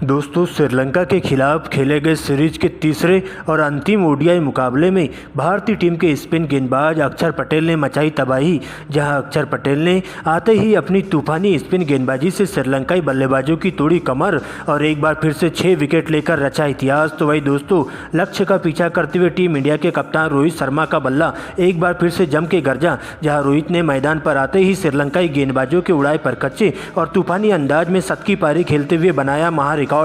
दोस्तों, श्रीलंका के खिलाफ खेले गए सीरीज के तीसरे और अंतिम ओडीआई मुकाबले में भारतीय टीम के स्पिन गेंदबाज अक्षर पटेल ने मचाई तबाही। जहां अक्षर पटेल ने आते ही अपनी तूफानी स्पिन गेंदबाजी से श्रीलंकाई बल्लेबाजों की तोड़ी कमर और एक बार फिर से 6 विकेट लेकर रचा इतिहास। तो वही दोस्तों, लक्ष्य का पीछा करते हुए टीम इंडिया के कप्तान रोहित शर्मा का बल्ला एक बार फिर से जम के गरजा। जहाँ रोहित ने मैदान पर आते ही श्रीलंकाई गेंदबाजों के उड़ाए पर कच्चे और तूफानी अंदाज में 7 की पारी खेलते हुए बनाया महारिकॉर्ड।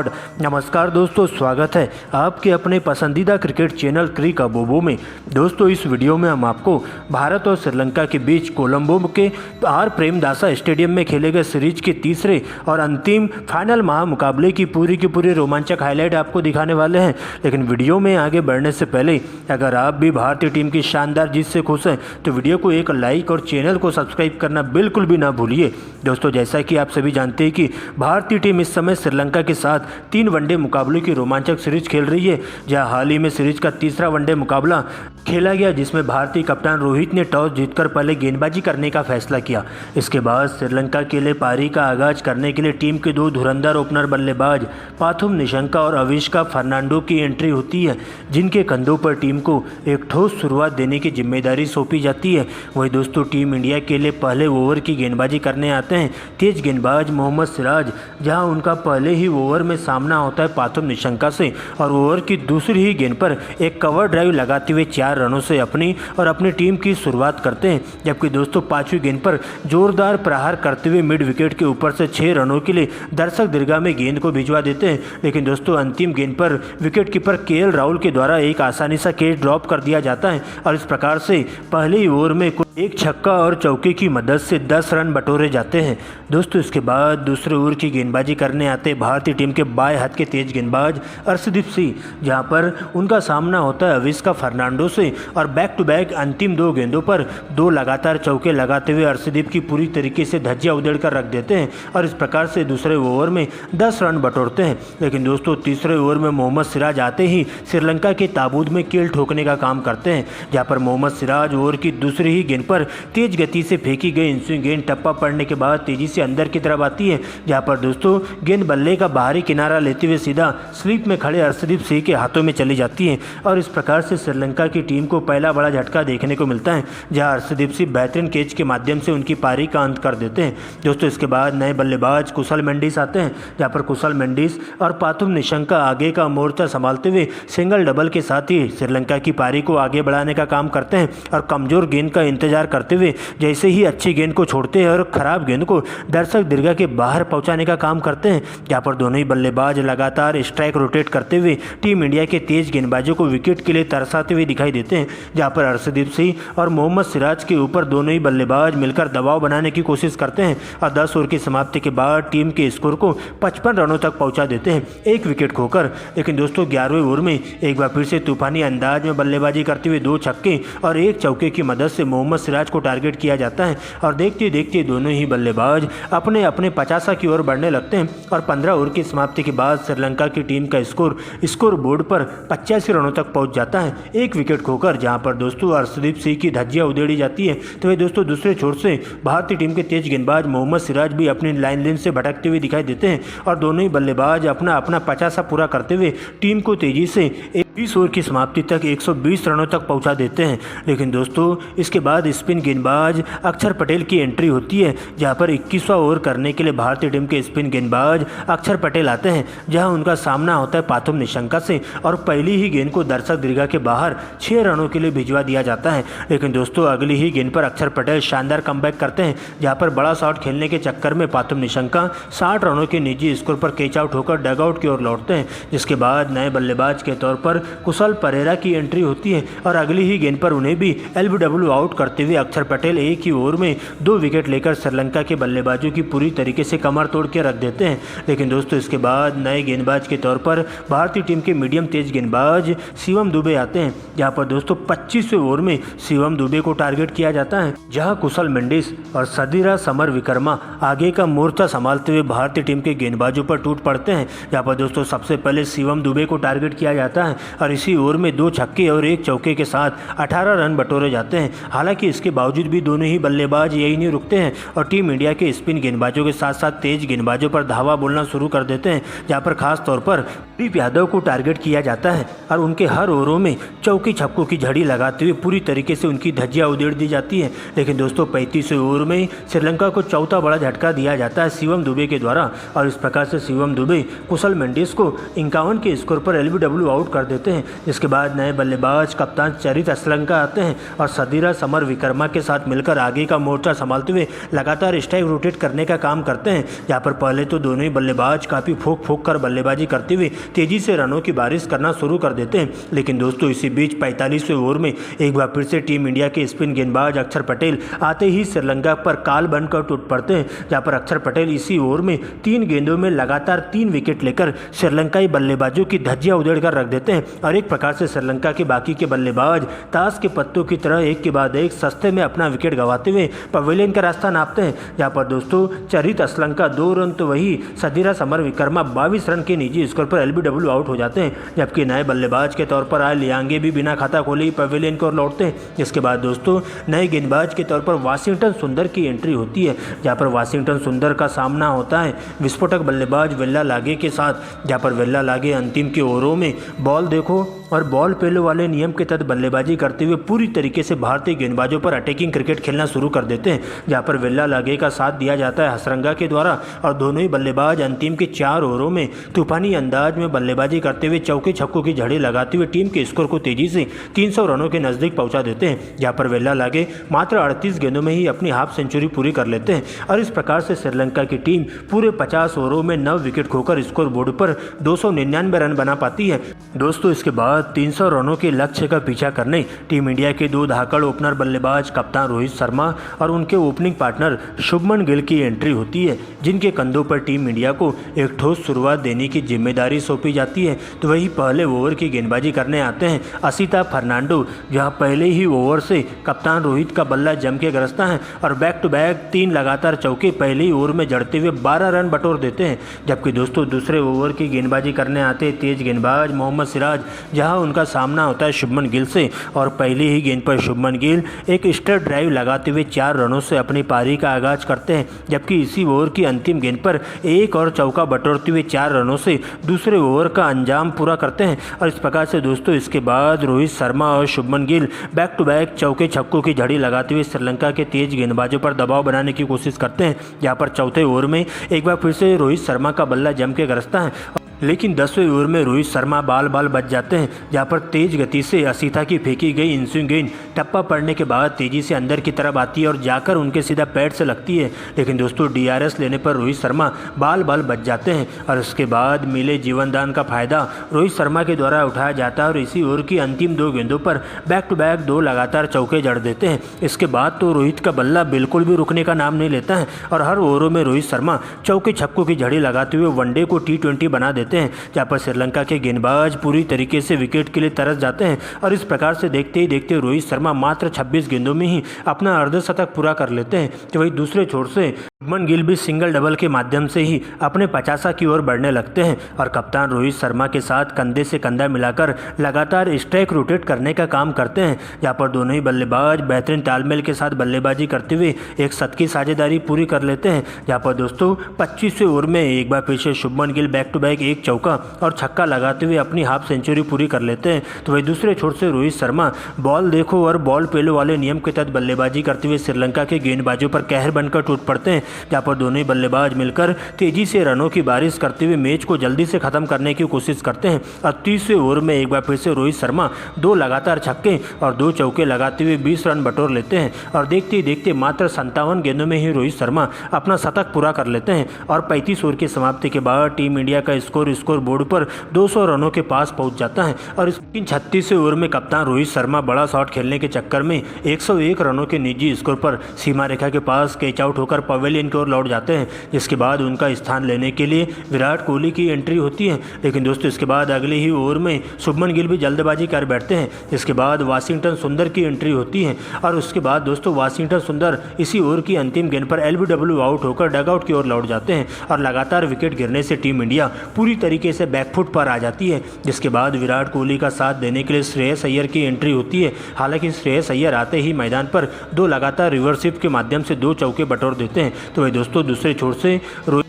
नमस्कार दोस्तों, स्वागत है आपके अपने पसंदीदा क्रिकेट चैनल क्रिक अबोबो में। दोस्तों, इस वीडियो में हम आपको भारत और श्रीलंका के बीच कोलंबो के आर प्रेमदासा स्टेडियम में खेले गए सीरीज के तीसरे और अंतिम फाइनल महामुकाबले की पूरी रोमांचक हाईलाइट आपको दिखाने वाले हैं। लेकिन वीडियो में आगे बढ़ने से पहले अगर आप भी भारतीय टीम की शानदार जीत से खुश हैं तो वीडियो को एक लाइक और चैनल को सब्सक्राइब करना बिल्कुल भी ना भूलिए। दोस्तों, जैसा कि आप सभी जानते हैं कि भारतीय टीम इस समय श्रीलंका के साथ 3 वनडे मुकाबलों की रोमांचक सीरीज खेल रही है। जहां हाल ही में सीरीज का तीसरा वनडे मुकाबला खेला गया, जिसमें भारतीय कप्तान रोहित ने टॉस जीतकर पहले गेंदबाजी करने का फैसला किया। इसके बाद श्रीलंका के लिए पारी का आगाज करने के लिए टीम के 2 धुरंधर ओपनर बल्लेबाज पाथुम निशंका और अविष्का फर्नांडो की एंट्री होती है, जिनके कंधों पर टीम को एक ठोस शुरुआत देने की जिम्मेदारी सौंपी जाती है। वही दोस्तों, टीम इंडिया के लिए पहले ओवर की गेंदबाजी करने आते हैं तेज गेंदबाज मोहम्मद सिराज। जहां उनका पहले ही ओवर में सामना होता है पाथुम निशंका से और ओवर की दूसरी ही गेंद पर एक कवर ड्राइव लगाते हुए 4 रनों से अपनी टीम की शुरुआत करते हैं। जबकि दोस्तों, 5वीं गेंद पर जोरदार प्रहार करते हुए मिड विकेट के ऊपर से 6 रनों के लिए दर्शक दीर्घा में गेंद को भिजवा देते हैं। लेकिन दोस्तों, अंतिम गेंद पर विकेट कीपर केएल राहुल के द्वारा एक आसानी सा कैच ड्रॉप कर दिया जाता है और इस प्रकार से पहले ही ओवर में एक छक्का और चौके की मदद से 10 रन बटोरे जाते हैं। दोस्तों, इसके बाद दूसरे ओवर की गेंदबाजी करने आते भारतीय टीम के बाएं हाथ के तेज गेंदबाज अर्शदीप सिंह, जहां पर उनका सामना होता है अविष्का फर्नांडो से और बैक टू बैक अंतिम 2 गेंदों पर 2 लगातार चौके लगाते हुए अर्शदीप की पूरी तरीके से धज्जियां उधेड़ कर रख देते हैं और इस प्रकार से दूसरे ओवर में 10 रन बटोरते हैं। लेकिन दोस्तों, तीसरे ओवर में मोहम्मद सिराज आते ही श्रीलंका के ताबूत में कील ठोकने का काम करते हैं। जहाँ पर मोहम्मद सिराज ओवर की दूसरी ही गेंद पर तेज गति से फेंकी गई गेंद टप्पा पड़ने के बाद तेजी से अंदर की तरफ आती है। जहां पर दोस्तों, गेंद बल्ले का बाहरी किनारा लेते हुए सीधा स्लिप में खड़े अर्शदीप सिंह के हाथों में चली जाती है और इस प्रकार से श्रीलंका की टीम को पहला बड़ा झटका देखने को मिलता है। जहां अर्शदीप सिंह बेहतरीन कैच के माध्यम से उनकी पारी का अंत कर देते हैं। दोस्तों, इसके बाद नए बल्लेबाज कुशल मेंडिस आते हैं, जहाँ पर कुशल मेंडिस और पाथुम निशंका आगे का मोर्चा संभालते हुए सिंगल डबल के साथ ही श्रीलंका की पारी को आगे बढ़ाने का काम करते हैं और कमजोर गेंद का इंतजार करते हुए जैसे ही अच्छी गेंद को छोड़ते हैं और खराब गेंद को दर्शक दीर्घा के बाहर पहुंचाने का काम करते हैं। जहां पर दोनों ही बल्लेबाज लगातार स्ट्राइक रोटेट करते हुए टीम इंडिया के तेज गेंदबाजों को विकेट के लिए तरसाते हुए दिखाई देते हैं। जहां पर अर्शदीप सिंह और मोहम्मद सिराज के ऊपर दोनों ही बल्लेबाज मिलकर दबाव बनाने की कोशिश करते हैं और 10 ओवर की समाप्ति के बाद टीम के स्कोर को 55 रनों तक पहुंचा देते हैं, 1 विकेट खोकर। लेकिन दोस्तों, 11वें ओवर में एक बार फिर से तूफानी अंदाज में बल्लेबाजी करते हुए 2 छक्के और 1 चौके की मदद से मोहम्मद सिराज को टारगेट किया जाता है और देखते देखते दोनों ही बल्लेबाज अपने 50 की ओर बढ़ने लगते हैं और 15 ओवर की समाप्ति के बाद श्रीलंका की टीम का स्कोर बोर्ड पर 85 रनों तक पहुंच जाता है, 1 विकेट खोकर। जहां पर दोस्तों, अर्शदीप सिंह की धज्जियां उधेड़ी जाती है तो वे दोस्तों दूसरे छोर से भारतीय टीम के तेज गेंदबाज मोहम्मद सिराज भी अपनी लाइन से भटकते हुए दिखाई देते हैं और दोनों ही बल्लेबाज अपना 50 पूरा करते हुए टीम को तेजी से 20 ओवर की समाप्ति तक 120 रनों तक पहुंचा देते हैं। लेकिन दोस्तों, इसके बाद स्पिन गेंदबाज अक्षर पटेल की एंट्री होती है, जहां पर 21वां ओवर करने के लिए भारतीय टीम के स्पिन गेंदबाज अक्षर पटेल आते हैं। जहां उनका सामना होता है पाथुम निशंका से और पहली ही गेंद को दर्शक दीर्घा के बाहर 6 रनों के लिए भिजवा दिया जाता है। लेकिन दोस्तों, अगली ही गेंद पर अक्षर पटेल शानदार कमबैक करते हैं, जहां पर बड़ा शॉट खेलने के चक्कर में पाथुम निशंका 60 रनों के निजी स्कोर पर कैच आउट होकर डगआउट की ओर लौटते हैं। जिसके बाद नए बल्लेबाज के तौर पर कुशल परेरा की एंट्री होती है और अगली ही गेंद पर उन्हें भी एलबीडब्ल्यू आउट करते हुए अक्षर पटेल एक ही ओवर में 2 विकेट लेकर श्रीलंका के बल्लेबाजों की पूरी तरीके से कमर तोड़ के रख देते हैं। लेकिन दोस्तों, इसके बाद नए गेंदबाज के तौर पर भारतीय टीम के मीडियम तेज गेंदबाज शिवम दुबे आते हैं, जहां पर दोस्तों 25वें ओवर में शिवम दुबे को टारगेट किया जाता है। जहां कुशल मेंडिस और सदीरा समर विक्रमा आगे का मोर्चा संभालते हुए भारतीय टीम के गेंदबाजों पर टूट पड़ते हैं। जहां पर दोस्तों सबसे पहले शिवम दुबे को टारगेट किया जाता है, और इसी ओवर में 2 छक्के और 1 चौके के साथ 18 रन बटोरे जाते हैं। हालांकि इसके बावजूद भी दोनों ही बल्लेबाज यही नहीं रुकते हैं और टीम इंडिया के स्पिन गेंदबाजों के साथ साथ तेज गेंदबाजों पर धावा बोलना शुरू कर देते हैं, जहां पर खास तौर पर कुलदीप यादव को टारगेट किया जाता है और उनके हर ओवरों में चौकी छक्कों की झड़ी लगाते हुए पूरी तरीके से उनकी धज्जियां उधेड़ दी जाती है। लेकिन दोस्तों 35वें ओवर में श्रीलंका को चौथा बड़ा झटका दिया जाता है शिवम दुबे के द्वारा और इस प्रकार से शिवम दुबे कुशल मेंडिस को 51 के स्कोर पर LBW आउट कर देते हैं। जिसके बाद नए बल्लेबाज कप्तान चरित असलंका आते हैं और सदीरा समर विक्रमा के साथ मिलकर आगे का मोर्चा संभालते हुए लगातार स्ट्राइक रोटेट करने का काम करते हैं, जहाँ पर पहले तो दोनों ही बल्लेबाज काफ़ी फूंक कर बल्लेबाजी करते हुए तेजी से रनों की बारिश करना शुरू कर देते हैं। लेकिन दोस्तों इसी बीच 45वें ओवर में एक बार फिर से टीम इंडिया के स्पिन गेंदबाज अक्षर पटेल आते ही श्रीलंका पर काल बनकर टूट पड़ते हैं, जहां पर अक्षर पटेल इसी ओवर में 3 गेंदों में लगातार 3 विकेट लेकर श्रीलंकाई बल्लेबाजों की धज्जियां उधेड़ कर रख देते हैं और एक प्रकार से श्रीलंका के बाकी के बल्लेबाज ताश के पत्तों की तरह एक के बाद एक सस्ते में अपना विकेट गंवाते हुए पवेलियन का रास्ता नापते हैं। जहां पर दोस्तों चरित असलंका 2 रन तो वही सदीरा समर विक्रमा 22 रन के निजी स्कोर पर LBW आउट हो जाते हैं, जबकि नए बल्लेबाज के तौर पर आए लियांगे भी बिना खाता खोले ही पवेलियन को लौटते हैं। इसके बाद दोस्तों नए गेंदबाज के तौर पर वाशिंगटन सुंदर की एंट्री होती है, जहां पर वाशिंगटन सुंदर का सामना होता है विस्फोटक बल्लेबाज वेल्ला लागे के साथ, जहां पर वेल्ला लागे अंतिम के ओवरों में बॉल देखो और बॉल पेलो वाले नियम के तहत बल्लेबाजी करते हुए पूरी तरीके से भारतीय गेंदबाजों पर अटैकिंग क्रिकेट खेलना शुरू कर देते हैं, जहां पर वेल्ला लागे का साथ दिया जाता है हसरंगा के द्वारा और दोनों ही बल्लेबाज अंतिम के 4 ओवरों में तूफानी अंदाज में बल्लेबाजी करते हुए चौके छक्कों की झड़ी लगाते हुए टीम के स्कोर को तेजी से 300 रनों के नजदीक पहुंचा देते हैं, जहां पर वेल्ला लागे मात्र 38 गेंदों में ही अपनी हाफ सेंचुरी पूरी कर लेते हैं और इस प्रकार से श्रीलंका की टीम पूरे 50 ओवरों में 9 विकेट खोकर स्कोर बोर्ड पर 299 रन बना पाती है। दोस्तों इसके बाद 300 रनों के लक्ष्य का पीछा करने टीम इंडिया के 2 धाकड़ ओपनर बल्लेबाज कप्तान रोहित शर्मा और उनके ओपनिंग पार्टनर शुभमन गिल की एंट्री होती है, जिनके कंधों पर टीम इंडिया को एक ठोस शुरुआत देने की जिम्मेदारी सौंपी जाती है। तो वही पहले ओवर की गेंदबाजी करने आते हैं असिता फर्नांडो, जहां पहले ही ओवर से कप्तान रोहित का बल्ला जम के गरजता है और बैक टू बैक 3 लगातार चौके पहले ही ओवर में जड़ते हुए 12 रन बटोर देते हैं। जबकि दोस्तों दूसरे ओवर की गेंदबाजी करने आते तेज गेंदबाज मोहम्मद सिराज, जहां उनका सामना होता है शुभमन गिल से और पहली ही गेंद पर शुभमन गिल एक स्ट्रेट ड्राइव लगाते हुए 4 रनों से अपनी पारी का आगाज करते हैं। जबकि इसी ओवर की अंतिम गेंद पर एक और चौका बटोरते हुए 4 रनों से दूसरे ओवर का अंजाम पूरा करते हैं और इस प्रकार से दोस्तों इसके बाद रोहित शर्मा और Shubman Gill back to back चौके छक्कों की झड़ी लगाते हुए श्रीलंका के तेज गेंदबाजों पर दबाव बनाने की कोशिश करते हैं, जहां पर चौथे ओवर में एक बार फिर से रोहित शर्मा का बल्ला जम के गरजता है। लेकिन 10वें ओवर में रोहित शर्मा बाल बच जाते हैं, जहां पर तेज गति से असिता की फेंकी गई इंस्विंग गेंद टप्पा पड़ने के बाद तेजी से अंदर की तरफ आती है और जाकर उनके सीधा पैड से लगती है। लेकिन दोस्तों DRS लेने पर रोहित शर्मा बाल बच जाते हैं और उसके बाद मिले जीवनदान का फायदा रोहित शर्मा के द्वारा उठाया जाता है और इसी ओवर की अंतिम 2 गेंदों पर बैक टू बैक 2 लगातार चौके जड़ देते हैं। इसके बाद तो रोहित का बल्ला बिल्कुल भी रुकने का नाम नहीं लेता है और हर ओवरों में रोहित शर्मा चौके छक्कों की झड़ी लगाते हुए वनडे को T20 बना देते हैं, जहाँ पर श्रीलंका के गेंदबाज पूरी तरीके से विकेट के लिए तरस जाते हैं और इस प्रकार से देखते ही देखते रोहित शर्मा मात्र 26 गेंदों में ही अपना अर्धशतक पूरा कर लेते हैं। तो वही दूसरे छोर से शुभमन गिल भी सिंगल डबल के माध्यम से ही अपने 50 की ओर बढ़ने लगते हैं और कप्तान रोहित शर्मा के साथ कंधे से कंधा मिलाकर लगातार स्ट्राइक रोटेट करने का काम करते हैं, जहाँ पर दोनों ही बल्लेबाज बेहतरीन तालमेल के साथ बल्लेबाजी करते हुए एक शत की साझेदारी पूरी कर लेते हैं। जहाँ पर दोस्तों 25वें ओवर में एक बार फिर से Shubman Gill back to back एक चौका और छक्का लगाते हुए अपनी हाफ सेंचुरी पूरी कर लेते हैं। तो वही दूसरे छोर से रोहित शर्मा बॉल देखो और बॉल पेलो वाले नियम के तहत बल्लेबाजी करते हुए श्रीलंका के गेंदबाजों पर कहर बनकर टूट पड़ते हैं, जहाँ पर दोनों ही बल्लेबाज मिलकर तेजी से रनों की बारिश करते हुए मैच को जल्दी से खत्म करने की कोशिश करते हैं। और 30वें ओवर में एक बार फिर से रोहित शर्मा 2 लगातार छक्के और 2 चौके लगाते हुए 20 रन बटोर लेते हैं और देखते ही देखते मात्र 57 गेंदों में ही रोहित शर्मा अपना शतक पूरा कर लेते हैं और 35 ओवर की समाप्ति के बाद टीम इंडिया का स्कोर बोर्ड पर 200 रनों के पास पहुंच जाता है। और इस 36वें ओवर में कप्तान रोहित शर्मा बड़ा शॉट खेलने के चक्कर में 101 रनों के निजी स्कोर पर सीमा रेखा के पास कैच आउट होकर पवेलियन गेंद की ओर लौट जाते हैं, जिसके बाद उनका स्थान लेने के लिए विराट कोहली की एंट्री होती है। लेकिन दोस्तों इसके बाद अगले ही ओवर में शुभमन गिल भी जल्दबाजी कर बैठते हैं। इसके बाद वाशिंगटन सुंदर की एंट्री होती है और उसके बाद दोस्तों वाशिंगटन सुंदर इसी ओवर की अंतिम गेंद पर एलबीडब्ल्यू आउट होकर डगआउट की ओर लौट जाते हैं और लगातार विकेट गिरने से टीम इंडिया पूरी तरीके से बैकफुट पर आ जाती है। जिसके बाद विराट कोहली का साथ देने के लिए श्रेयस अय्यर की एंट्री होती है। हालांकि श्रेयस अय्यर आते ही मैदान पर 2 लगातार रिवर्स स्वीप के माध्यम से 2 चौके बटोर देते हैं। तो वही दोस्तों दूसरे छोर से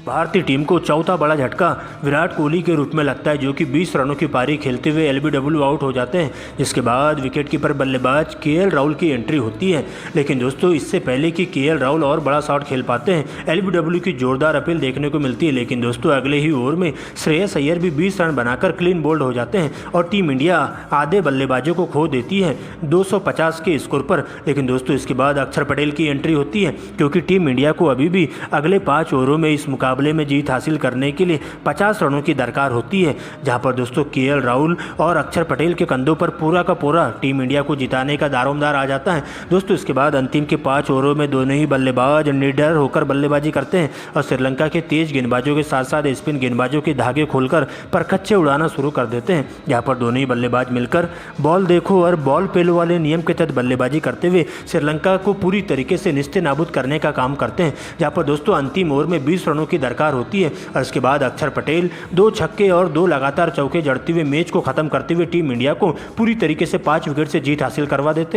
भारतीय टीम को चौथा बड़ा झटका विराट कोहली के रूप में लगता है, जो कि 20 रनों की पारी खेलते हुए एलबीडब्ल्यू आउट हो जाते हैं। जिसके बाद विकेटकीपर बल्लेबाज केएल राहुल की एंट्री होती है। लेकिन दोस्तों इससे पहले कि केएल राहुल और बड़ा शॉट खेल पाते हैं, एलबीडब्ल्यू की जोरदार अपील देखने को मिलती है। लेकिन दोस्तों अगले ही ओवर में श्रेयस अय्यर भी 20 रन बनाकर क्लीन बोल्ड हो जाते हैं और टीम इंडिया आधे बल्लेबाजों को खो देती है 250 के स्कोर पर। लेकिन दोस्तों इसके बाद अक्षर पटेल की एंट्री होती है, क्योंकि टीम इंडिया को अभी भी अगले 5 ओवरों में इस मुकाबले में जीत हासिल करने के लिए 50 रनों की दरकार होती है, जहां पर दोस्तों केएल राहुल और अक्षर पटेल के कंधों पर पूरा का पूरा टीम इंडिया को जिताने का दारोमदार आ जाता है। दोस्तों इसके बाद अंतिम के 5 ओवरों में दोनों ही बल्लेबाज निडर होकर बल्लेबाजी करते हैं और श्रीलंका के तेज गेंदबाजों के साथ साथ स्पिन गेंदबाजों के धागे खोलकर परखच्चे उड़ाना शुरू कर देते हैं, जहां पर दोनों ही बल्लेबाज मिलकर बॉल देखो और बॉल पेलो वाले नियम के तहत बल्लेबाजी करते हुए श्रीलंका को पूरी तरीके से निस्ते नाबूद करने का काम करते हैं। जहां पर दोस्तों अंतिम ओवर में 20 रनों की दरकार होती है और इसके बाद अक्षर पटेल 2 छक्के और 2 लगातार चौके जड़ते हुए मैच को खत्म करते हुए टीम इंडिया को पूरी तरीके से 5 विकेट से जीत हासिल करवा देते हैं।